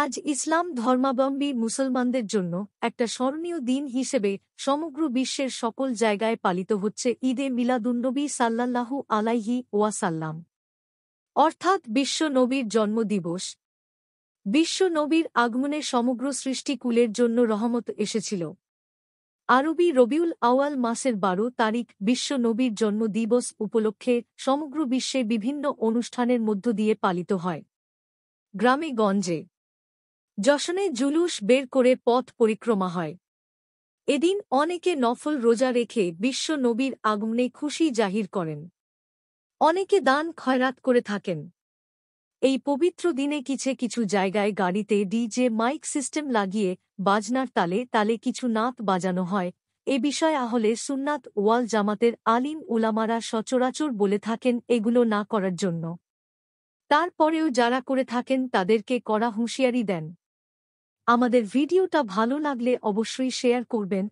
আজ ইসলাম ধর্মাবলম্বী মুসলমানদের জন্য একটা স্মরণীয় দিন হিসেবে সমগ্র বিশ্বের সকল জায়গায় পালিত হচ্ছে ঈদে মিলাদুন্নবী সাল্লাল্লাহু আলাইহি ওয়াসাল্লাম, অর্থাৎ বিশ্ব নবীর জন্মদিবস। বিশ্ব নবীর আগমনে সমগ্র সৃষ্টিকুলের জন্য রহমত এসেছিল। আরবি রবিউল আউয়াল মাসের ১২ তারিখ বিশ্ব নবীর জন্মদিবস উপলক্ষে সমগ্র বিশ্বে বিভিন্ন অনুষ্ঠানের মধ্য দিয়ে পালিত হয়। গ্রামে গঞ্জে জশনে জুলুস বের করে পথ পরিক্রমা হয়। এদিন অনেকে নফল রোজা রেখে বিশ্ব নবীর আগমনে খুশি জাহির করেন। অনেকে দান খয়রাত করে থাকেন। এই পবিত্র দিনে কিছু জায়গায় গাড়িতে ডিজে মাইক সিস্টেম লাগিয়ে বাজনার তালে তালে কিছু নাত বাজানো হয়। এ বিষয়ে আহলে সুন্নাত ওয়াল জামাতের আলিম উলামারা সচরাচর বলে থাকেন এগুলো না করার জন্য। তারপরেও যারা করে থাকেন তাদেরকে কড়া হুঁশিয়ারি দেন। আমাদের ভিডিওটা ভালো লাগলে অবশ্যই শেয়ার করবেন।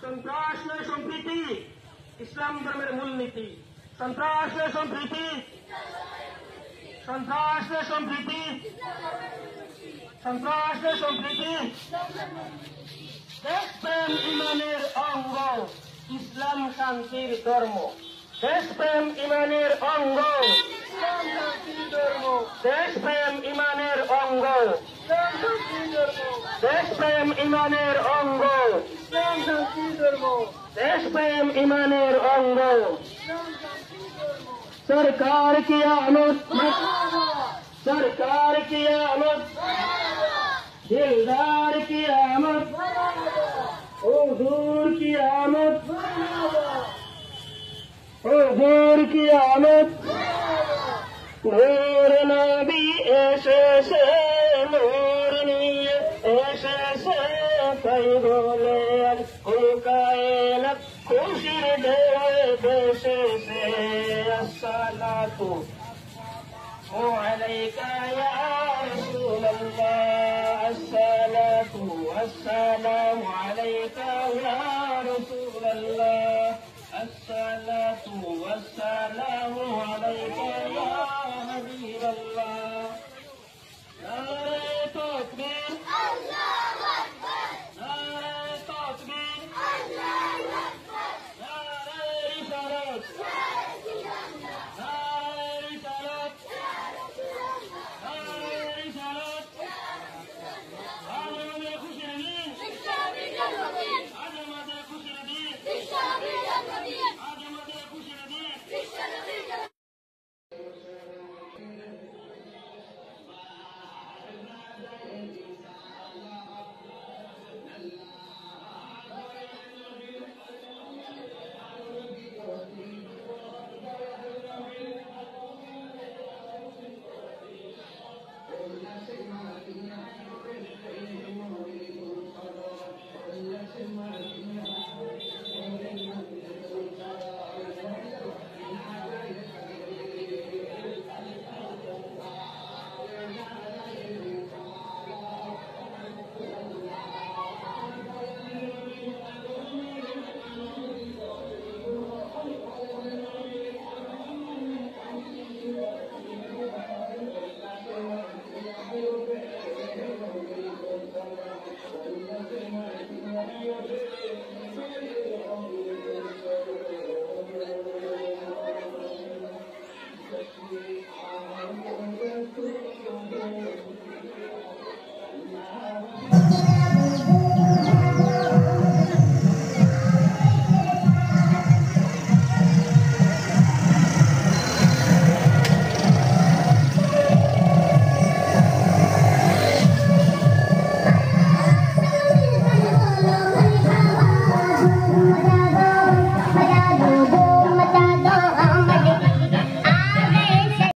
সন্ত্রাসের সম্প্রীতি ইসলাম ধর্মের মূলনীতি। সন্ত্রাসের সম্প্রীতি, সন্ত্রাসের সম্প্রীতি, সন্ত্রাসের সম্প্রীতি। দেশপ্রেম ইমানের অঙ্গ, ইসলাম শান্তির ধর্ম। দেশপ্রেম ইমানের অঙ্গ, ইসলাম শান্তির ধর্ম। দেশপ্রেম ইমানের অঙ্গ, ইসলাম শান্তির ধর্ম। দেশপ্রেম ইমানের অঙ্গ, ইসলাম শান্তির ধর্ম। দেশপ্রেম ইমানের অঙ্গ, ইসলাম শান্তির ধর্ম। সরকার কি আমত, সরকার কি আমত, दिलदार की आमद, हुजूर की आमद, हुजूर की आमद। नूर नबी एसेছে, नूर নিয়ে এসেছে, তাই বলে কায়নাত খুশির ঢেউয়ে ভেসেছে। আসসালাতু আলাইকা ইয়া রাসূলুল্লাহ, الصلاة والسلام عليك يا رسول الله، الصلاة والسلام عليك يا حبيب الله. نعرہ تکبیر، اللہ اکبر، نعرہ تکبیر، اللہ اکبر، نعرہ رسالت، نعرہ رسالت، نعرہ رسالت.